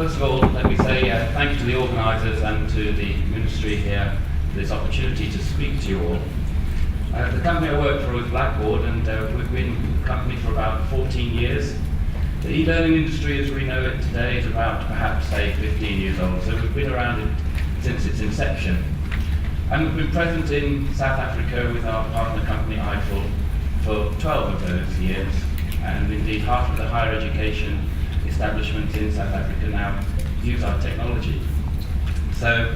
first of all, let me say thank you to the organisers and to the ministry here for this opportunity to speak to you all. The company I work for is Blackboard, and we've been a company for about 14 years. The e-learning industry as we know it today is about perhaps, say, 15 years old, so we've been around since its inception. And we've been present in South Africa with our partner company ICTE for 12 of those years, and indeed half of the higher education establishments in South Africa now use our technology. So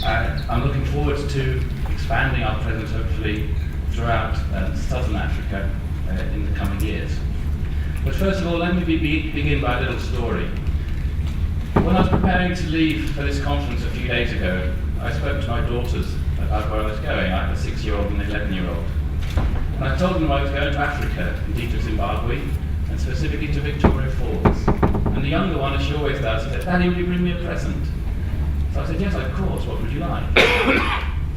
I'm looking forward to expanding our presence hopefully throughout Southern Africa in the coming years. But first of all, let me begin by a little story. When I was preparing to leave for this conference a few days ago, I spoke to my daughters about where I was going. I have a 6-year-old and an 11-year-old. And I told them I was going to Africa, indeed to Zimbabwe, and specifically to Victoria Falls. And the younger one, as she always does, said, "Daddy, will you bring me a present?" So I said, "Yes, of course, what would you like?"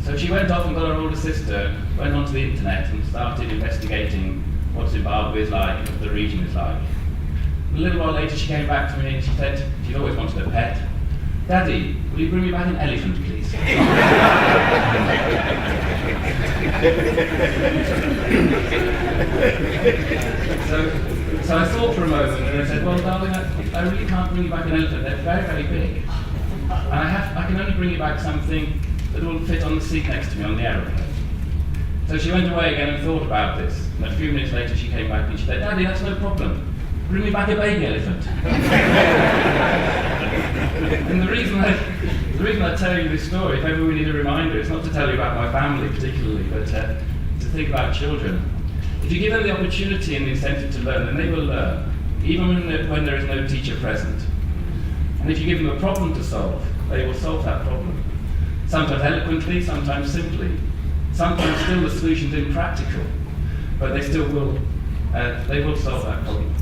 So she went off and got her older sister, went onto the internet and started investigating what Zimbabwe is like and what the region is like. And a little while later she came back to me and she said, she'd always wanted a pet, "Daddy, will you bring me back an elephant, please?" So I thought for a moment and I said, "Well, darling, I really can't bring you back an elephant. They're very, very big. And I can only bring you back something that will fit on the seat next to me on the aeroplane." So she went away again and thought about this. And a few minutes later she came back and she said, "Daddy, that's no problem. Bring me back a baby elephant." And the reason I tell you this story, if ever we need a reminder, it's not to tell you about my family particularly, but to think about children. If you give them the opportunity and the incentive to learn, then they will learn, even when there is no teacher present. And if you give them a problem to solve, they will solve that problem. Sometimes eloquently, sometimes simply. Sometimes still the solution's impractical, but they still will. They will solve that problem.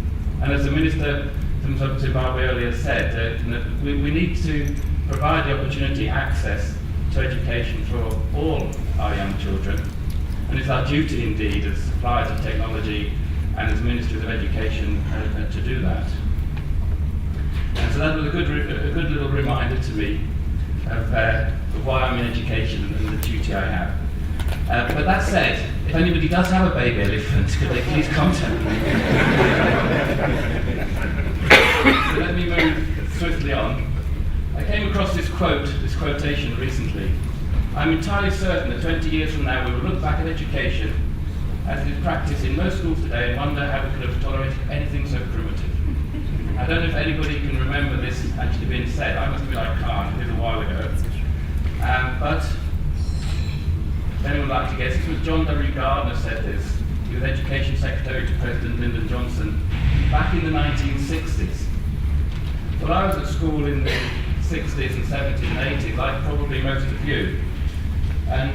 And as the minister from Zimbabwe earlier said, we need to provide the opportunity, access to education for all our young children. And it's our duty indeed as suppliers of technology and as ministers of education to do that. And so that was a good little reminder to me of why I'm in education and the duty I have. But that said, if anybody does have a baby elephant, could they please contact me? So let me move swiftly on. I came across this quotation recently. "I'm entirely certain that 20 years from now we will look back at education as it is practiced in most schools today and wonder how we could have tolerated anything so primitive." I don't know if anybody can remember this actually being said. I must admit I can't, it was a while ago. But if anyone would like to guess, this was John W. Gardner said this. He was Education Secretary to President Lyndon Johnson back in the 1960s. Well, I was at school in the 60s and 70s and 80s, like probably most of you. And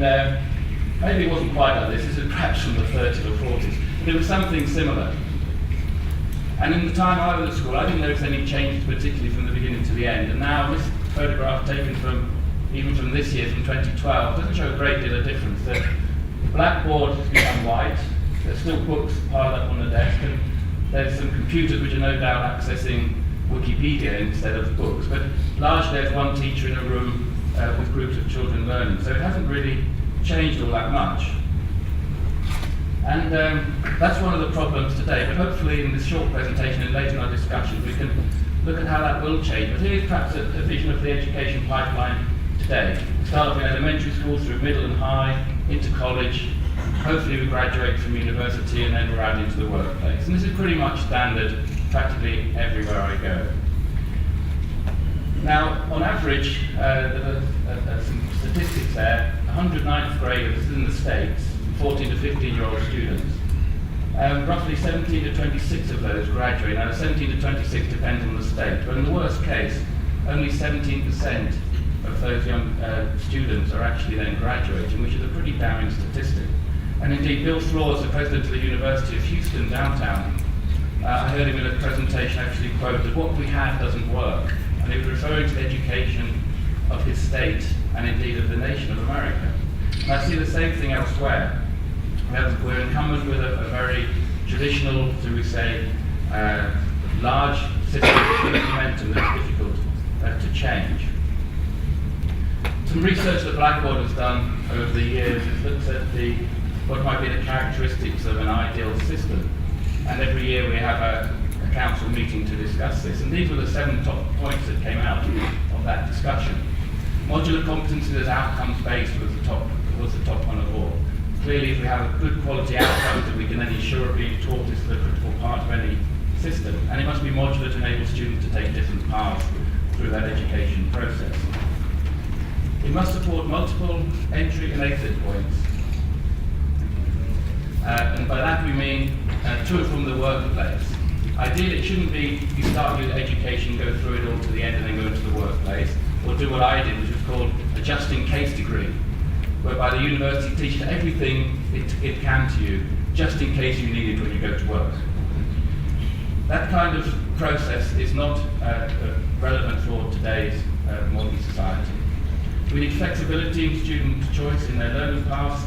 maybe it wasn't quite like this is perhaps from the 30s or 40s, but it was something similar. And in the time I was at school, I didn't notice any changes particularly from the beginning to the end. And now this photograph taken even from this year, from 2012, doesn't show a great deal of difference. The blackboard has become white, there's still books piled up on the desk, and there's some computers which are no doubt accessing Wikipedia instead of books, but largely there's one teacher in a room with groups of children learning, so it hasn't really changed all that much. And that's one of the problems today, but hopefully in this short presentation and later in our discussion we can look at how that will change. But here's perhaps a vision of the education pipeline today, starting in elementary school through middle and high, into college. Hopefully we graduate from university and then we're out into the workplace. And this is pretty much standard practically everywhere I go. Now, on average, there are some statistics there. 100 ninth graders, this is in the States, 14 to 15-year-old students. Roughly 17 to 26 of those graduate. Now, 17 to 26 depends on the state, but in the worst case, only 17% of those young students are actually then graduating, which is a pretty damning statistic. And indeed, Bill Floors, the president of the University of Houston downtown, I heard him in a presentation actually quoted, "What we have doesn't work." And he was referring to the education of his state and indeed of the nation of America. And I see the same thing elsewhere. We're incumbent with a very traditional, shall we say, large system of momentum that's difficult to change. Some research that Blackboard has done over the years has looked at what might be the characteristics of an ideal system. And every year we have a council meeting to discuss this. And these were the 7 top points that came out of that discussion. Modular competency as outcomes-based was the top one of all. Clearly, if we have a good quality outcomes that we can then ensure being taught is the critical part of any system. And it must be modular to enable students to take different paths through that education process. It must support multiple entry and exit points. And by that we mean to and from the workplace. Ideally, it shouldn't be you start with education, go through it all to the end, and then go into the workplace, or do what I did, which was called a just-in-case degree, whereby the university teaches everything it can to you, just in case you need it when you go to work. That kind of process is not relevant for today's modern society. We need flexibility in student choice in their learning paths,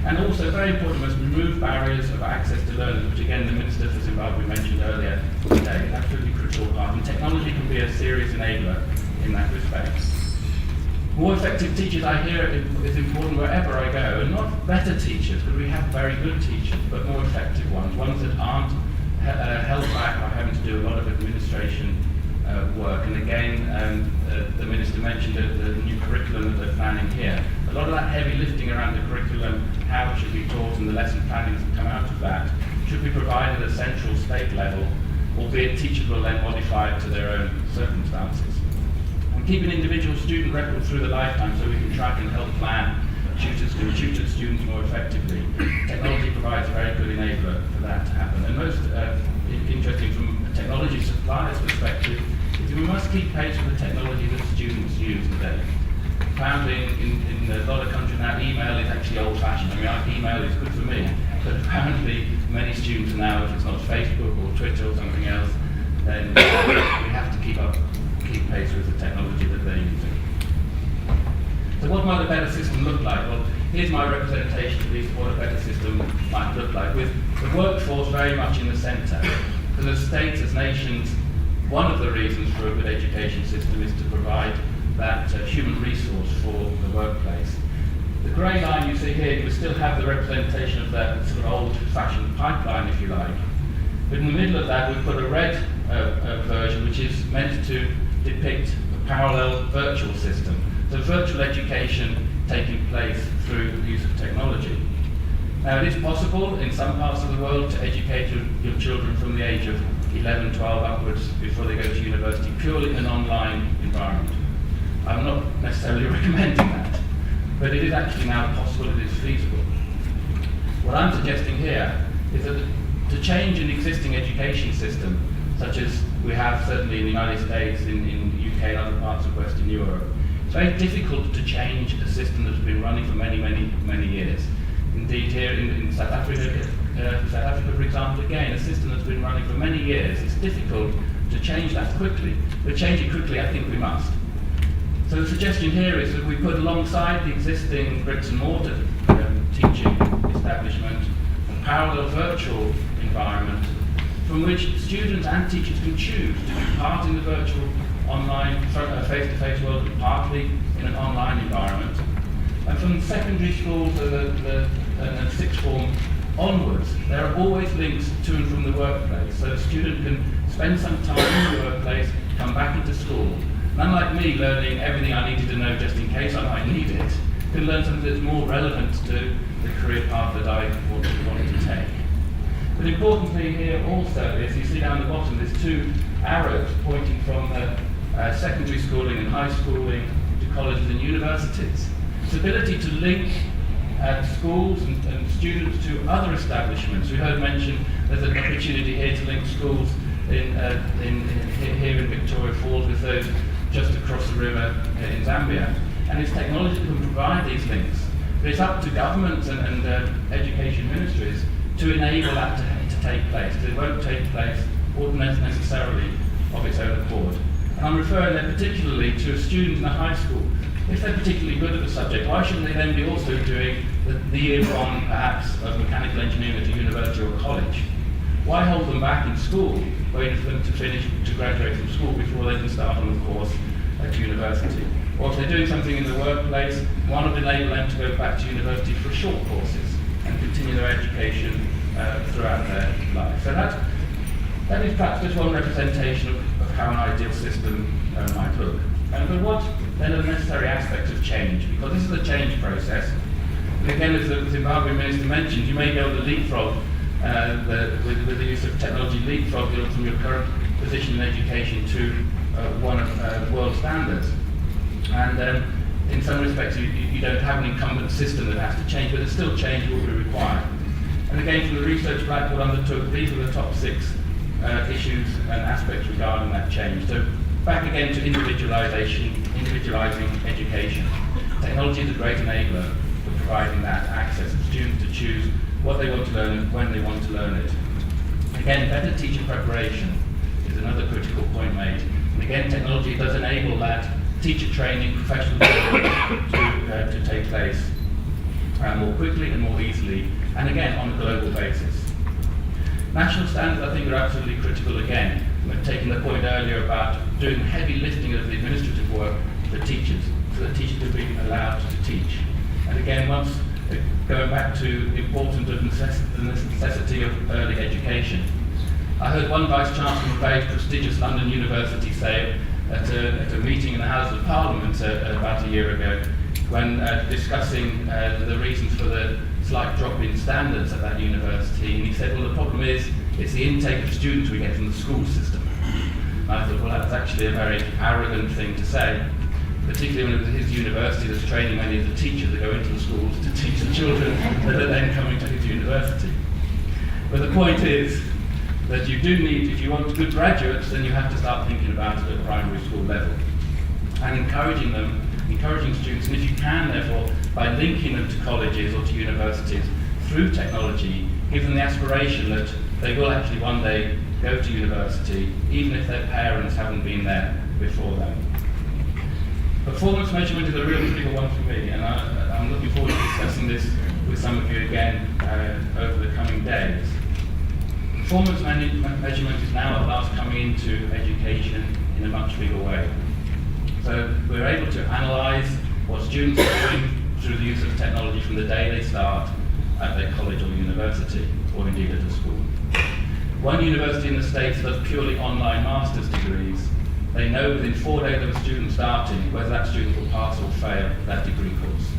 and also, very important, we must remove barriers of access to learning, which again the Minister for Zimbabwe mentioned earlier today. Absolutely crucial part, and technology can be a serious enabler in that respect. More effective teachers, I hear, is important wherever I go, and not better teachers, because we have very good teachers, but more effective ones that aren't held back by having to do a lot of administration work. And again, the Minister mentioned the new curriculum that they're planning here. A lot of that heavy lifting around the curriculum, how it should be taught, and the lesson plannings that come out of that, should be provided at central state level, albeit teachable and modified to their own circumstances. And keep an individual student record through the lifetime so we can track and help plan. Tutors can tutor students more effectively. Technology provides a very good enabler for that to happen. And most interesting from a technology supplier's perspective is we must keep pace with the technology that students use today. Found in a lot of countries now, email is actually old-fashioned. I mean, email is good for me, but apparently many students now, if it's not Facebook or Twitter or something else, then we have to keep pace with the technology that they're using. So what might a better system look like? Well, here's my representation at least of what a better system might look like, with the workforce very much in the centre. Because as states, as nations, one of the reasons for a good education system is to provide that human resource for the workplace. The grey line you see here, we still have the representation of that sort of old-fashioned pipeline, if you like. But in the middle of that, we've put a red version, which is meant to depict a parallel virtual system. So virtual education taking place through the use of technology. Now, it is possible in some parts of the world to educate your children from the age of 11, 12 upwards before they go to university, purely in an online environment. I'm not necessarily recommending that, but it is actually now possible, it is feasible. What I'm suggesting here is that to change an existing education system, such as we have certainly in the United States, in the UK and other parts of Western Europe, it's very difficult to change a system that's been running for many, many, many years. Indeed, here in South Africa, for example, again, a system that's been running for many years, it's difficult to change that quickly. But change it quickly, I think we must. So the suggestion here is that we put alongside the existing bricks and mortar teaching establishment a parallel virtual environment from which students and teachers can choose to be part in the virtual online face-to-face world and partly in an online environment. And from secondary schools and sixth form onwards, there are always links to and from the workplace. So the student can spend some time in the workplace, come back into school. And unlike me learning everything I needed to know just in case I might need it, can learn something that's more relevant to the career path that I wanted to take. But importantly here also is, you see down the bottom, there's 2 arrows pointing from secondary schooling and high schooling to colleges and universities. This ability to link schools and students to other establishments. We heard mention there's an opportunity here to link schools here in Victoria Falls with those just across the river in Zambia. And it's technology that can provide these links. But it's up to governments and education ministries to enable that to take place. It won't take place necessarily of its own accord. And I'm referring there particularly to a student in a high school. If they're particularly good at the subject, why shouldn't they then be also doing the year one, perhaps, of mechanical engineering at a university or college? Why hold them back in school, waiting for them to graduate from school before they can start on the course at university. Or if they're doing something in the workplace, one would enable them to go back to university for short courses and continue their education throughout their life. So that is perhaps just one representation of how an ideal system might look. But what then are the necessary aspects of change? Because this is a change process. And again, as the Zimbabwe Minister mentioned, you may be able to leapfrog with the use of technology, leapfrog from your current position in education to one of world standards. And in some respects, you don't have an incumbent system that has to change, but still change will be required. And again, from the research Blackboard undertook, these are the top 6 issues and aspects regarding that change. So back again to individualising education. Technology is a great enabler for providing that access for students to choose what they want to learn and when they want to learn it. Again, better teacher preparation is another critical point made. And again, technology does enable that teacher training, professional development to take place more quickly and more easily, and again, on a global basis. National standards, I think, are absolutely critical again. We're taking the point earlier about doing heavy lifting of the administrative work for teachers, so that teachers can be allowed to teach. And again, once going back to the importance of the necessity of early education. I heard one Vice Chancellor of a very prestigious London university say at a meeting in the House of Parliament about a year ago, when discussing the reasons for the slight drop in standards at that university, and he said, well, the problem is it's the intake of students we get from the school system. And I thought, well, that's actually a very arrogant thing to say, particularly when it was his university that's training many of the teachers that go into the schools to teach the children that are then coming to his university. But the point is that you do need, if you want good graduates, then you have to start thinking about it at primary school level. And encouraging students, and if you can, therefore, by linking them to colleges or to universities through technology, give them the aspiration that they will actually one day go to university, even if their parents haven't been there before them. Performance measurement is a real critical one for me, and I'm looking forward to discussing this with some of you again over the coming days. Performance measurement is now at last coming into education in a much bigger way. So we're able to analyse what students are doing through the use of technology from the day they start at their college or university, or indeed at a school. One university in the States does purely online master's degrees. They know within 4 days of a student starting whether that student will pass or fail that degree course.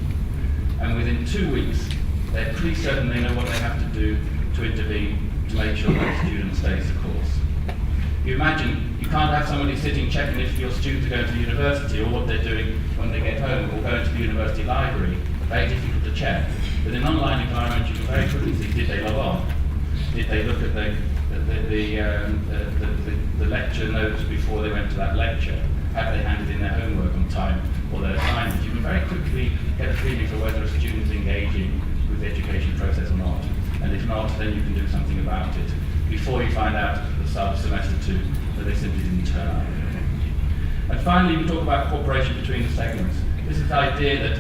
And within 2 weeks, they're pretty certain they know what they have to do to intervene to make sure that student stays the course. You imagine, you can't have somebody sitting checking if your students are going to university or what they're doing when they get home or going to the university library. Very difficult to check. But in an online environment, you can very quickly see, did they log on? Did they look at the lecture notes before they went to that lecture? Have they handed in their homework on time or their assignments? You can very quickly get a feeling for whether a student is engaging with the education process or not. And if not, then you can do something about it before you find out at the start of semester 2 that they simply didn't turn up. And finally, we talk about cooperation between the segments. This is the idea that,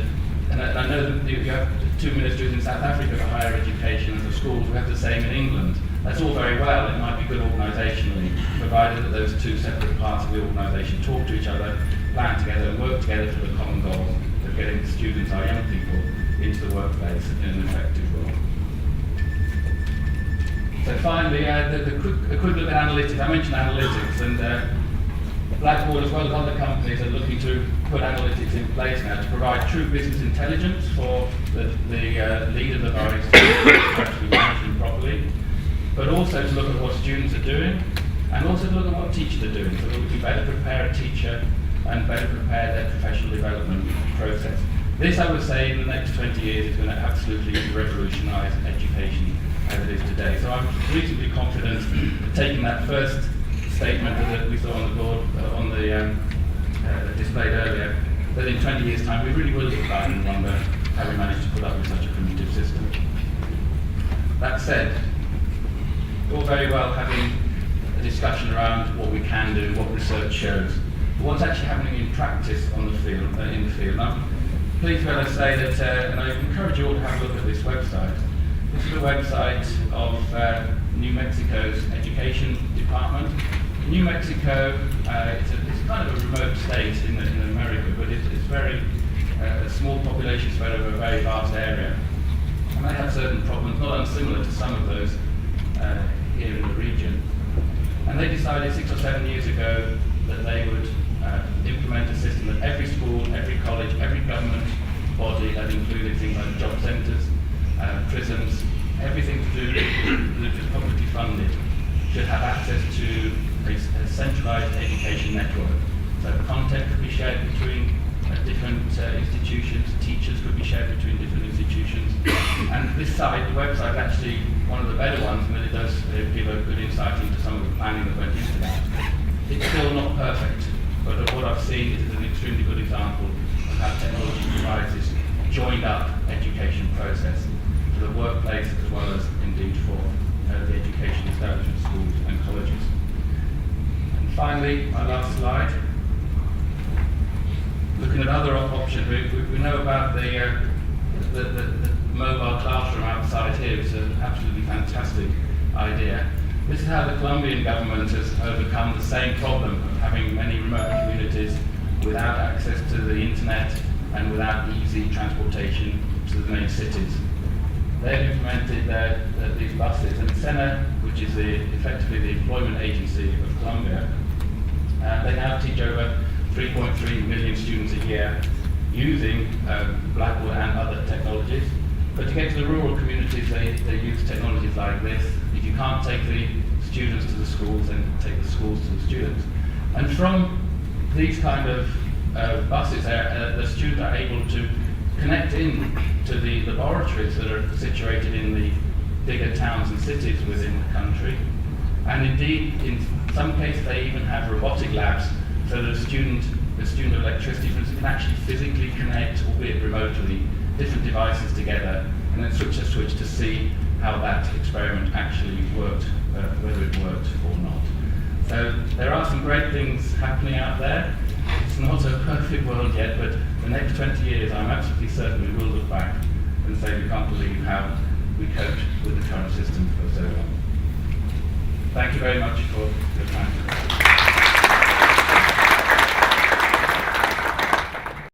and I know that you have 2 ministers in South Africa for higher education and for schools, we have the same in England. That's all very well, it might be good organisationally, provided that those 2 separate parts of the organisation talk to each other, plan together and work together for the common goal of getting the students, our young people, into the workplace in an effective role. So finally, the quick look at analytics. I mentioned analytics, and Blackboard, as well as other companies, are looking to put analytics in place now to provide true business intelligence for the leaders of our institutions to actually manage them properly, but also to look at what students are doing, and also to look at what teachers are doing, so that we can better prepare a teacher and better prepare their professional development process. This, I would say, in the next 20 years is going to absolutely revolutionise education as it is today. So I'm reasonably confident that taking that first statement that we saw on the board, displayed earlier, that in 20 years' time we really will look back and wonder how we managed to put up with such a primitive system. That said, all very well having a discussion around what we can do, what research shows, but what's actually happening in practice on the field, in the field. Now, please may I say that, and I encourage you all to have a look at this website. This is the website of New Mexico's Education Department. New Mexico, it's kind of a remote state in America, but it's very a small population spread over a very vast area. And they have certain problems, not unsimilar to some of those here in the region. And they decided 6 or 7 years ago that they would implement a system that every school, every college, every government body, that included things like job centres, prisons, everything to do with publicly funded, should have access to a centralised education network. So content could be shared between different institutions, teachers could be shared between different institutions. And this site, the website, is actually one of the better ones, and it does give a good insight into some of the planning that went into that. It's still not perfect, but what I've seen is an extremely good example of how technology provides this joined up education process for the workplace as well as indeed for the education establishment, schools and colleges. And finally, my last slide. Looking at other options, we know about the mobile classroom outside here. It's an absolutely fantastic idea. This is how the Colombian government has overcome the same problem of having many remote communities without access to the internet and without easy transportation to the main cities. They've implemented these buses, and SENA, which is effectively the employment agency of Colombia, they now teach over 3.3 million students a year using Blackboard and other technologies. But to get to the rural communities, they use technologies like this. If you can't take the students to the schools, then take the schools to the students. And from these kind of buses, the students are able to connect in to the laboratories that are situated in the bigger towns and cities within the country. And indeed, in some cases, they even have robotic labs, so that a student of electricity, for instance, can actually physically connect, albeit remotely, different devices together, and then switch to see how that experiment actually worked, whether it worked or not. So there are some great things happening out there. It's not a perfect world yet, but the next 20 years, I'm absolutely certain we will look back and say we can't believe how we coped with the current system for so long. Thank you very much for your time.